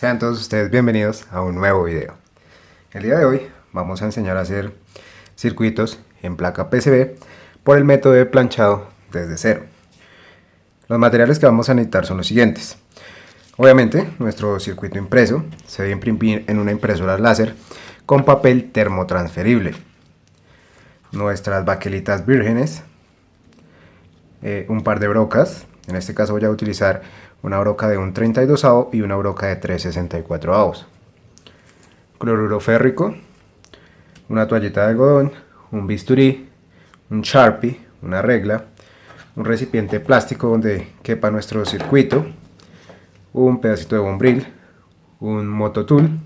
Sean todos ustedes bienvenidos a un nuevo video. El día de hoy vamos a enseñar a hacer circuitos en placa PCB por el método de planchado desde cero. Los materiales que vamos a necesitar son los siguientes. Obviamente nuestro circuito impreso se debe imprimir en una impresora láser con papel termotransferible. Nuestras baquelitas vírgenes, un par de brocas. En este caso voy a utilizar una broca de un 32avo y una broca de 3/64. Cloruro férrico, una toallita de algodón, un bisturí, un Sharpie, una regla, un recipiente plástico donde quepa nuestro circuito, un pedacito de bombril, un mototool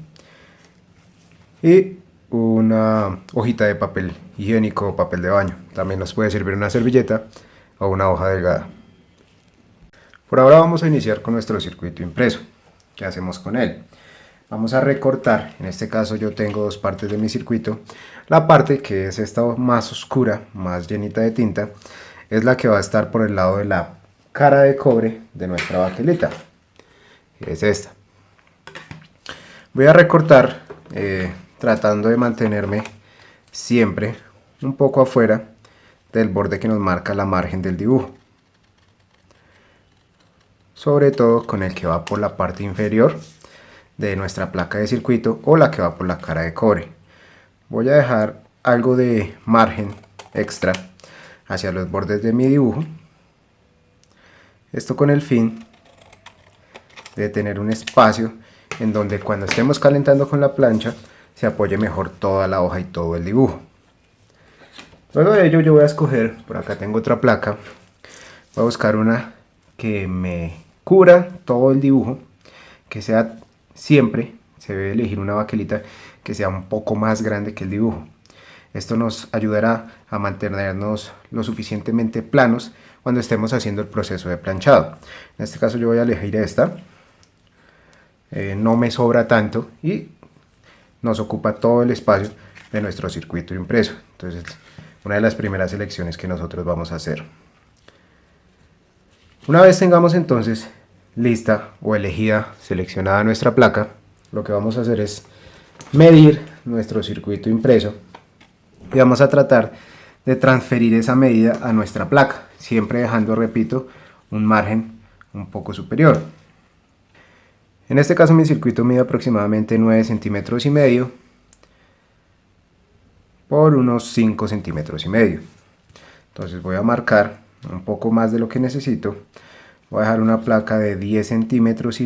y una hojita de papel higiénico o papel de baño. También nos puede servir una servilleta o una hoja delgada. Por ahora vamos a iniciar con nuestro circuito impreso. ¿Qué hacemos con él? Vamos a recortar, en este caso yo tengo dos partes de mi circuito. La parte que es esta más oscura, más llenita de tinta, es la que va a estar por el lado de la cara de cobre de nuestra baquelita. Es esta. Voy a recortar tratando de mantenerme siempre un poco afuera del borde que nos marca la margen del dibujo, sobre todo con el que va por la parte inferior de nuestra placa de circuito o la que va por la cara de cobre. Voy a dejar algo de margen extra hacia los bordes de mi dibujo, esto con el fin de tener un espacio en donde cuando estemos calentando con la plancha se apoye mejor toda la hoja y todo el dibujo. Luego de ello yo voy a escoger, por acá tengo otra placa, voy a buscar una que me cubra todo el dibujo, que sea siempre, se debe elegir una baquelita que sea un poco más grande que el dibujo. Esto nos ayudará a mantenernos lo suficientemente planos cuando estemos haciendo el proceso de planchado. En este caso yo voy a elegir esta, no me sobra tanto y nos ocupa todo el espacio de nuestro circuito impreso. Entonces, una de las primeras selecciones que nosotros vamos a hacer. Una vez tengamos entonces lista o elegida, seleccionada nuestra placa, lo que vamos a hacer es medir nuestro circuito impreso y vamos a tratar de transferir esa medida a nuestra placa, siempre dejando, repito, un margen un poco superior. En este caso mi circuito mide aproximadamente 9,5 centímetros por unos 5,5 centímetros. Entonces voy a marcar un poco más de lo que necesito. Voy a dejar una placa de 10,5 centímetros.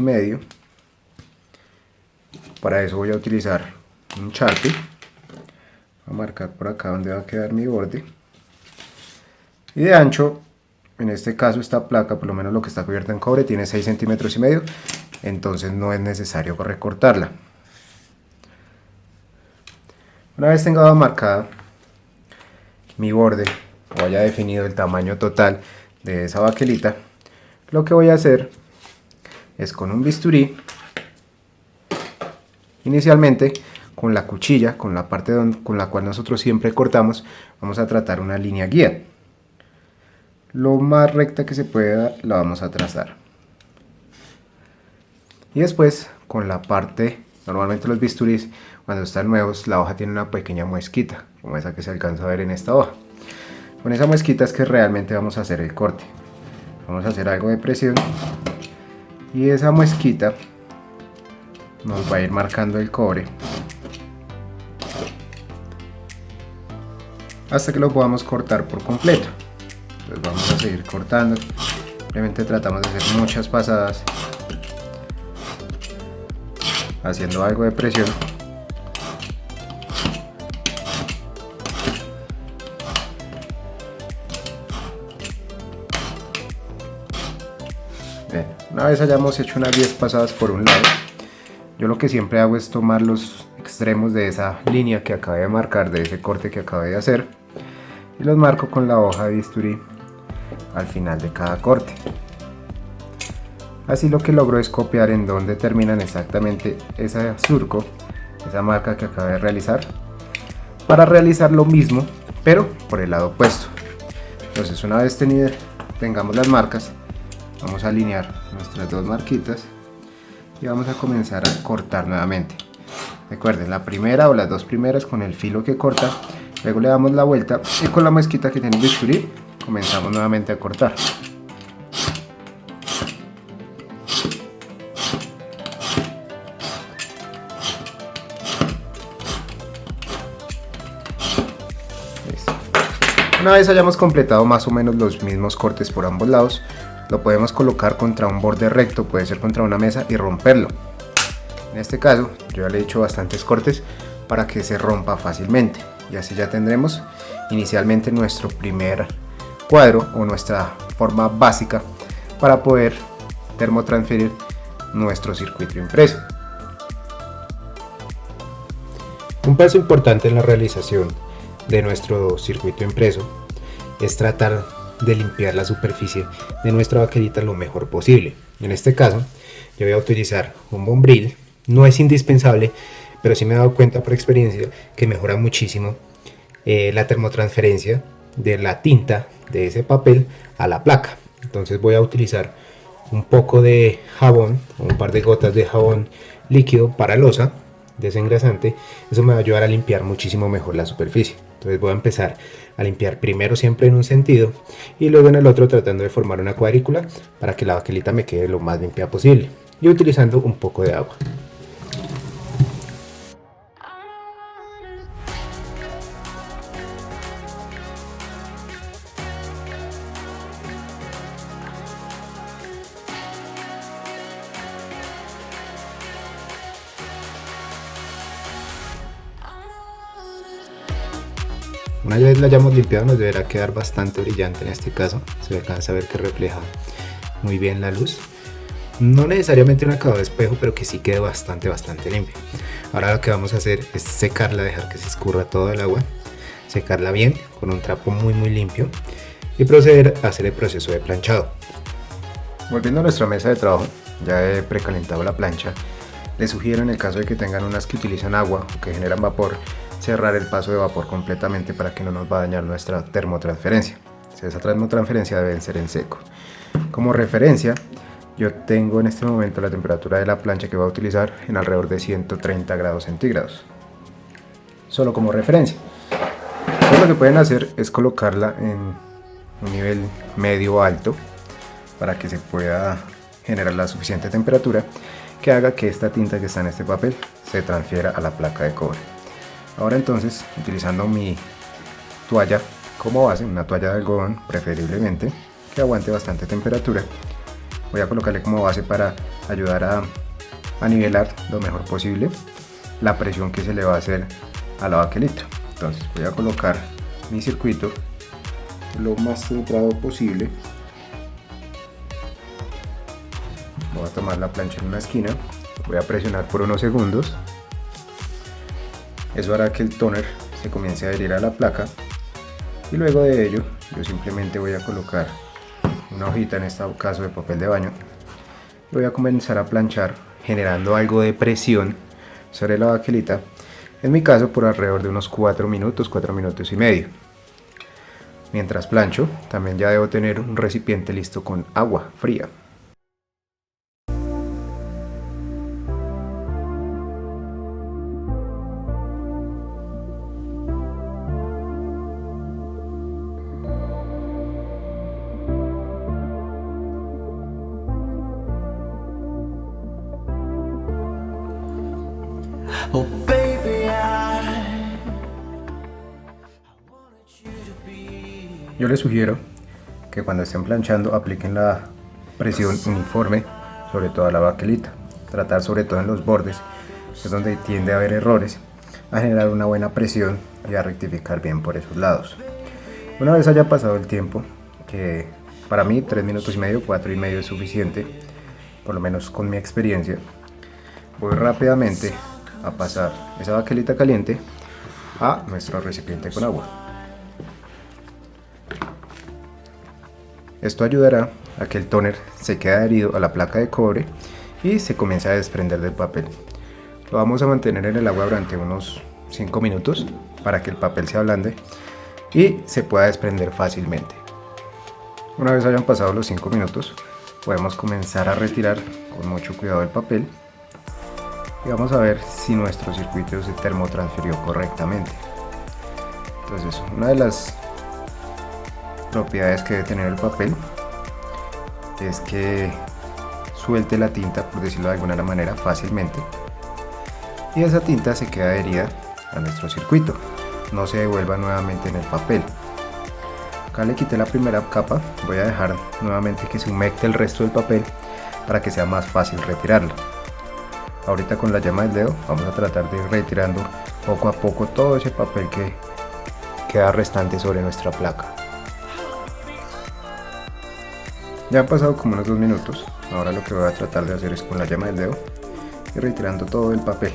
Para eso voy a utilizar un Sharpie. Voy a marcar por acá donde va a quedar mi borde. Y de ancho, en este caso esta placa, por lo menos lo que está cubierta en cobre, tiene 6,5 centímetros. Entonces no es necesario recortarla. Una vez tenga marcada mi borde o haya definido el tamaño total de esa baquelita, lo que voy a hacer es con un bisturí, inicialmente con la cuchilla, con la parte con la cual nosotros siempre cortamos, vamos a trazar una línea guía. Lo más recta que se pueda la vamos a trazar. Y después con la parte, normalmente los bisturís cuando están nuevos, la hoja tiene una pequeña muesquita, como esa que se alcanza a ver en esta hoja. Con esa muesquita es que realmente vamos a hacer el corte. Vamos a hacer algo de presión y esa muesquita nos va a ir marcando el cobre hasta que lo podamos cortar por completo. Entonces vamos a seguir cortando, simplemente tratamos de hacer muchas pasadas haciendo algo de presión. Bien, una vez hayamos hecho unas 10 pasadas por un lado, yo lo que siempre hago es tomar los extremos de esa línea que acabé de marcar, de ese corte que acabé de hacer, y los marco con la hoja de bisturí al final de cada corte. Así lo que logro es copiar en donde terminan exactamente ese surco, esa marca que acabé de realizar, para realizar lo mismo pero por el lado opuesto. Entonces una vez tengamos las marcas, vamos a alinear nuestras dos marquitas y vamos a comenzar a cortar nuevamente. Recuerden, la primera o las dos primeras con el filo que corta, luego le damos la vuelta y con la mezquita que tiene el bisturí comenzamos nuevamente a cortar. Listo. Una vez hayamos completado más o menos los mismos cortes por ambos lados, lo podemos colocar contra un borde recto, puede ser contra una mesa, y romperlo. En este caso yo ya le he hecho bastantes cortes para que se rompa fácilmente, y así ya tendremos inicialmente nuestro primer cuadro o nuestra forma básica para poder termotransferir nuestro circuito impreso. Un paso importante en la realización de nuestro circuito impreso es tratar de limpiar la superficie de nuestra baquelita lo mejor posible. En este caso yo voy a utilizar un bombril. No es indispensable, pero sí me he dado cuenta por experiencia que mejora muchísimo la termotransferencia de la tinta de ese papel a la placa. Entonces voy a utilizar un poco de jabón, un par de gotas de jabón líquido para loza desengrasante. Eso me va a ayudar a limpiar muchísimo mejor la superficie. Entonces voy a empezar a limpiar primero siempre en un sentido y luego en el otro, tratando de formar una cuadrícula para que la baquelita me quede lo más limpia posible, y utilizando un poco de agua. Una vez la hayamos limpiado, nos deberá quedar bastante brillante. En este caso se alcanza a ver que refleja muy bien la luz. No necesariamente un acabado de espejo, pero que sí quede bastante limpio. Ahora lo que vamos a hacer es secarla, dejar que se escurra todo el agua, secarla bien con un trapo muy limpio y proceder a hacer el proceso de planchado. Volviendo a nuestra mesa de trabajo, ya he precalentado la plancha. Les sugiero, en el caso de que tengan unas que utilizan agua o que generan vapor, cerrar el paso de vapor completamente para que no nos va a dañar nuestra termotransferencia. Esa termotransferencia debe ser en seco. Como referencia, yo tengo en este momento la temperatura de la plancha que voy a utilizar en alrededor de 130 grados centígrados. Solo como referencia. Entonces, lo que pueden hacer es colocarla en un nivel medio o alto para que se pueda generar la suficiente temperatura que haga que esta tinta que está en este papel se transfiera a la placa de cobre. Ahora entonces, utilizando mi toalla como base, una toalla de algodón preferiblemente, que aguante bastante temperatura, voy a colocarle como base para ayudar a nivelar lo mejor posible la presión que se le va a hacer a la baquelita. Entonces voy a colocar mi circuito lo más centrado posible. Voy a tomar la plancha en una esquina, voy a presionar por unos segundos. Eso hará que el tóner se comience a adherir a la placa, y luego de ello yo simplemente voy a colocar una hojita, en este caso de papel de baño, y voy a comenzar a planchar generando algo de presión sobre la baquelita, en mi caso por alrededor de unos 4 minutos y medio. Mientras plancho, también ya debo tener un recipiente listo con agua fría. Oh baby, Yo les sugiero que cuando estén planchando apliquen la presión uniforme sobre toda la baquelita. Tratar sobre todo en los bordes, que es donde tiende a haber errores, a generar una buena presión y a rectificar bien por esos lados. Una vez haya pasado el tiempo, que para mí 3 minutos y medio, 4 y medio es suficiente, por lo menos con mi experiencia, voy rápidamente a pasar esa baquelita caliente a nuestro recipiente con agua. Esto ayudará a que el tóner se quede adherido a la placa de cobre y se comience a desprender del papel. Lo vamos a mantener en el agua durante unos 5 minutos para que el papel se ablande y se pueda desprender fácilmente. Una vez hayan pasado los 5 minutos, podemos comenzar a retirar con mucho cuidado el papel y vamos a ver si nuestro circuito se termotransfirió correctamente. Entonces, una de las propiedades que debe tener el papel es que suelte la tinta, por decirlo de alguna manera, fácilmente, y esa tinta se queda adherida a nuestro circuito, no se devuelva nuevamente en el papel. Acá le quité la primera capa, voy a dejar nuevamente que se humecte el resto del papel para que sea más fácil retirarlo. Ahorita con la yema del dedo vamos a tratar de ir retirando poco a poco todo ese papel que queda restante sobre nuestra placa. Ya han pasado como unos 2 minutos, ahora lo que voy a tratar de hacer es con la yema del dedo ir retirando todo el papel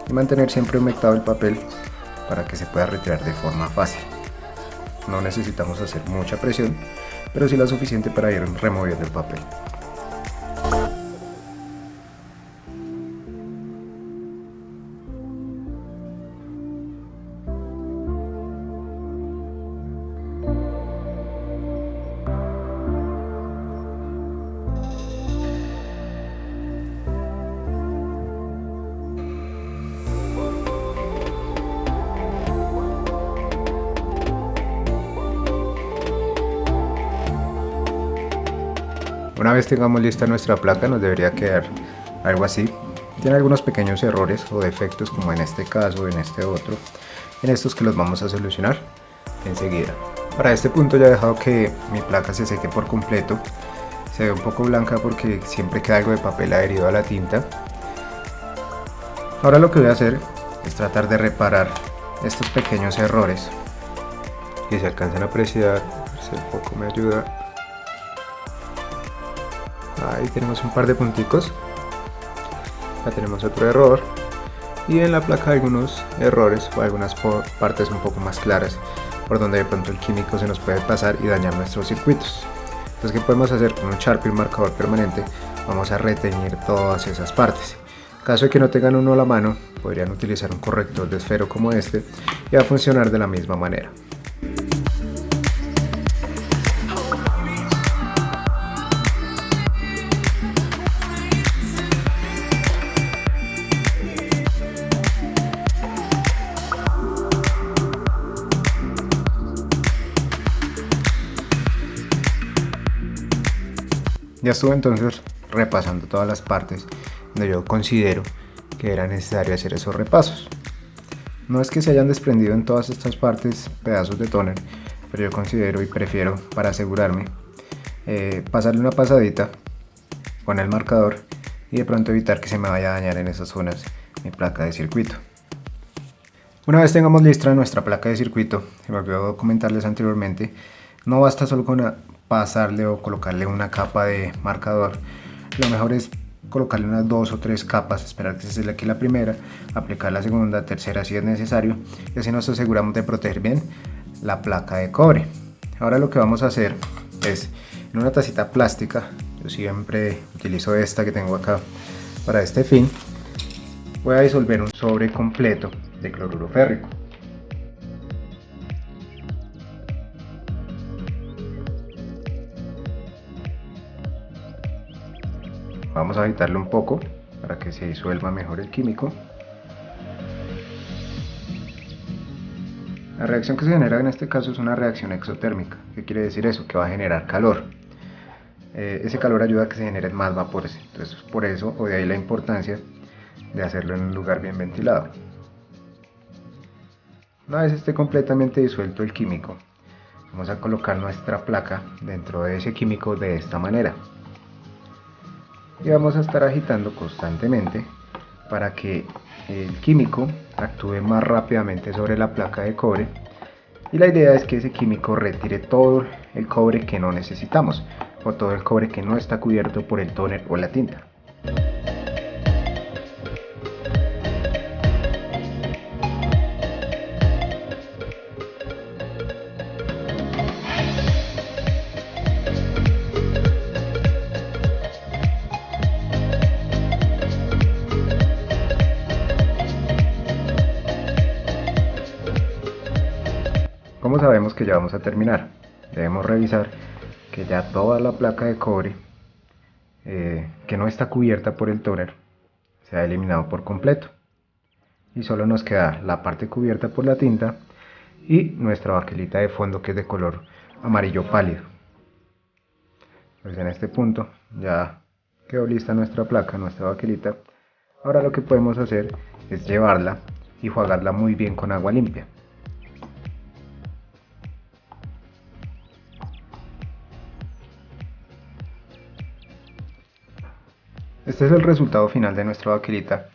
y mantener siempre humectado el papel para que se pueda retirar de forma fácil. No necesitamos hacer mucha presión, pero sí la suficiente para ir removiendo el papel. Una vez tengamos lista nuestra placa, nos debería quedar algo así. Tiene algunos pequeños errores o defectos, como en este caso, en este otro, en estos que los vamos a solucionar enseguida. Para este punto ya he dejado que mi placa se seque por completo. Se ve un poco blanca porque siempre queda algo de papel adherido a la tinta. Ahora lo que voy a hacer es tratar de reparar estos pequeños errores que se alcanzan a apreciar. Si el foco me ayuda. Ahí tenemos un par de punticos. Acá tenemos otro error. Y en la placa algunos errores o algunas partes un poco más claras por donde de pronto el químico se nos puede pasar y dañar nuestros circuitos. Entonces, ¿qué podemos hacer? Con un Sharpie, un marcador permanente, vamos a reteñir todas esas partes. En caso de que no tengan uno a la mano, podrían utilizar un corrector de esfero como este y va a funcionar de la misma manera. Ya estuve entonces repasando todas las partes donde yo considero que era necesario hacer esos repasos. No es que se hayan desprendido en todas estas partes pedazos de tóner, pero yo considero y prefiero, para asegurarme, pasarle una pasadita con el marcador y de pronto evitar que se me vaya a dañar en esas zonas mi placa de circuito. Una vez tengamos lista nuestra placa de circuito, se me olvidó comentarles anteriormente, no basta solo con pasarle o colocarle una capa de marcador. Lo mejor es colocarle unas 2 o 3 capas, esperar que se seque la primera, aplicar la segunda, tercera si es necesario, y así nos aseguramos de proteger bien la placa de cobre. Ahora lo que vamos a hacer es, en una tacita plástica, yo siempre utilizo esta que tengo acá para este fin, voy a disolver un sobre completo de cloruro férrico. Vamos a agitarlo un poco para que se disuelva mejor el químico. La reacción que se genera en este caso es una reacción exotérmica. ¿Qué quiere decir eso? Que va a generar calor. Ese calor ayuda a que se generen más vapores. Entonces, por eso, o de ahí la importancia de hacerlo en un lugar bien ventilado. Una vez esté completamente disuelto el químico, vamos a colocar nuestra placa dentro de ese químico de esta manera. Y vamos a estar agitando constantemente para que el químico actúe más rápidamente sobre la placa de cobre, y la idea es que ese químico retire todo el cobre que no necesitamos o todo el cobre que no está cubierto por el tóner o la tinta. ¿Cómo sabemos que ya vamos a terminar? Debemos revisar que ya toda la placa de cobre que no está cubierta por el tóner se ha eliminado por completo. Y solo nos queda la parte cubierta por la tinta y nuestra baquelita de fondo, que es de color amarillo pálido. Pues en este punto ya quedó lista nuestra placa, nuestra baquelita. Ahora lo que podemos hacer es llevarla y jugarla muy bien con agua limpia. Este es el resultado final de nuestra baquelita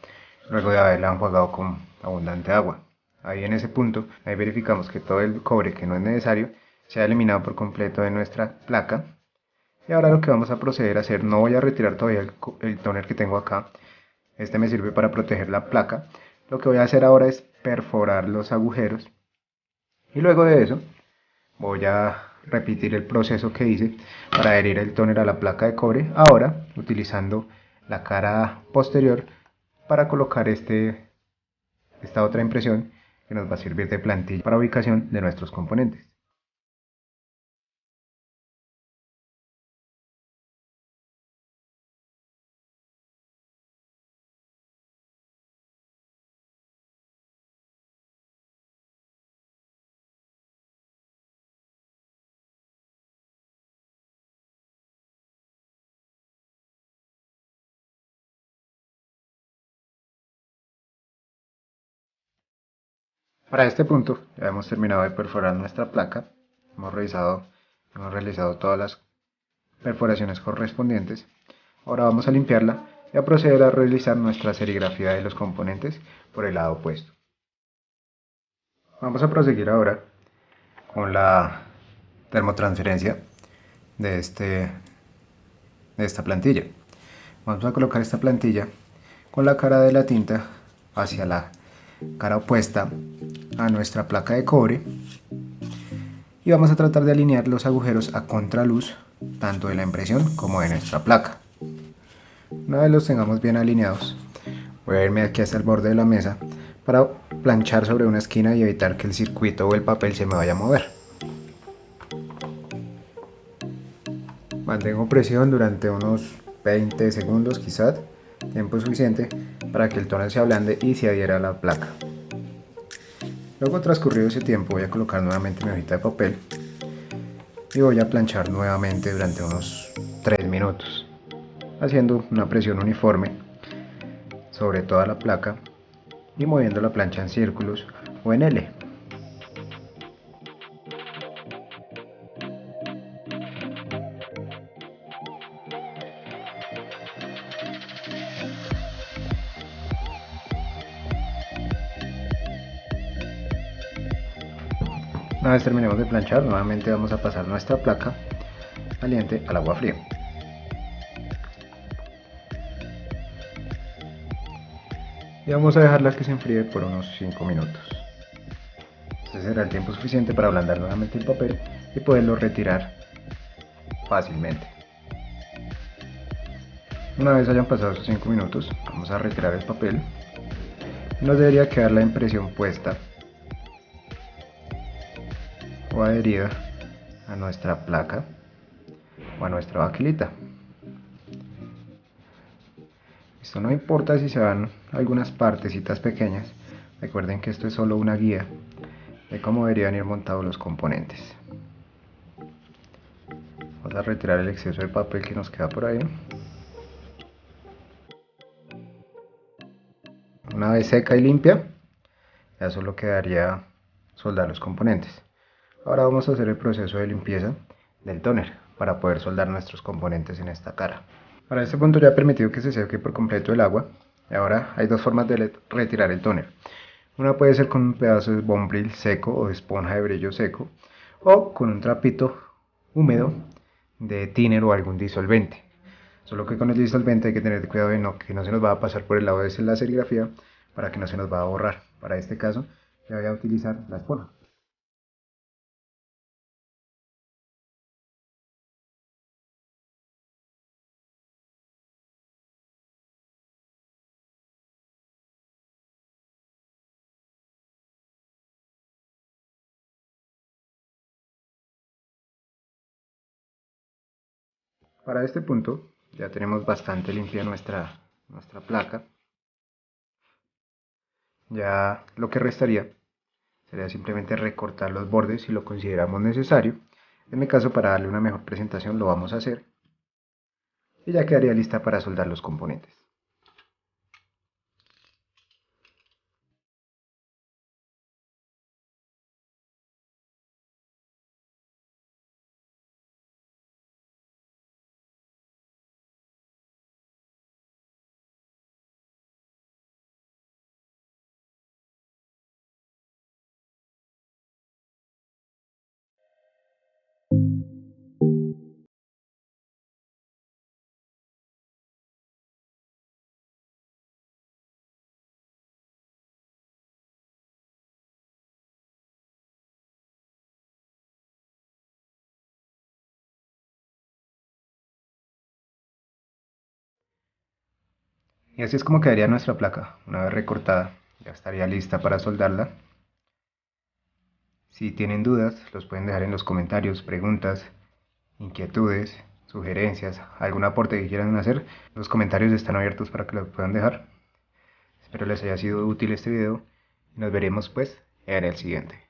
luego de haberla enjuagado con abundante agua. Ahí en ese punto, ahí verificamos que todo el cobre que no es necesario se ha eliminado por completo de nuestra placa. Y ahora lo que vamos a proceder a hacer, no voy a retirar todavía el tóner que tengo acá. Este me sirve para proteger la placa. Lo que voy a hacer ahora es perforar los agujeros. Y luego de eso voy a repetir el proceso que hice para adherir el tóner a la placa de cobre, ahora utilizando la cara posterior para colocar esta otra impresión que nos va a servir de plantilla para ubicación de nuestros componentes. Para este punto ya hemos terminado de perforar nuestra placa, hemos realizado todas las perforaciones correspondientes. Ahora vamos a limpiarla y a proceder a realizar nuestra serigrafía de los componentes por el lado opuesto. Vamos a proseguir ahora con la termotransferencia de, de esta plantilla. Vamos a colocar esta plantilla con la cara de la tinta hacia la cara opuesta a nuestra placa de cobre y vamos a tratar de alinear los agujeros a contraluz tanto de la impresión como de nuestra placa. Una vez los tengamos bien alineados, voy a irme aquí hasta el borde de la mesa para planchar sobre una esquina y evitar que el circuito o el papel se me vaya a mover. Mantengo presión durante unos 20 segundos quizás, tiempo suficiente para que el tóner se ablande y se adhiera a la placa. Luego, transcurrido ese tiempo, voy a colocar nuevamente mi hojita de papel y voy a planchar nuevamente durante unos 3 minutos, haciendo una presión uniforme sobre toda la placa y moviendo la plancha en círculos o en L. Una vez terminemos de planchar, nuevamente vamos a pasar nuestra placa caliente al agua fría. Y vamos a dejarla que se enfríe por unos 5 minutos. Este será el tiempo suficiente para ablandar nuevamente el papel y poderlo retirar fácilmente. Una vez hayan pasado esos 5 minutos, vamos a retirar el papel. Nos debería quedar la impresión puesta o adherida a nuestra placa o a nuestra baquelita. Esto no importa si se van algunas partecitas pequeñas, recuerden que esto es solo una guía de cómo deberían ir montados los componentes. Vamos a retirar el exceso de papel que nos queda por ahí. Una vez seca y limpia, ya solo quedaría soldar los componentes. Ahora vamos a hacer el proceso de limpieza del tóner para poder soldar nuestros componentes en esta cara. Para este punto ya he permitido que se seque por completo el agua. Y ahora hay dos formas de retirar el tóner. Una puede ser con un pedazo de bombril seco o de esponja de brillo seco, o con un trapito húmedo de thinner o algún disolvente. Solo que con el disolvente hay que tener cuidado de que no se nos va a pasar por el lado de la serigrafía para que no se nos va a borrar. Para este caso ya voy a utilizar la esponja. Para este punto ya tenemos bastante limpia nuestra placa. Ya lo que restaría sería simplemente recortar los bordes si lo consideramos necesario. En mi caso, para darle una mejor presentación, lo vamos a hacer y ya quedaría lista para soldar los componentes. Y así es como quedaría nuestra placa. Una vez recortada, ya estaría lista para soldarla. Si tienen dudas, los pueden dejar en los comentarios, preguntas, inquietudes, sugerencias, algún aporte que quieran hacer. Los comentarios están abiertos para que lo puedan dejar. Espero les haya sido útil este video y nos veremos pues en el siguiente.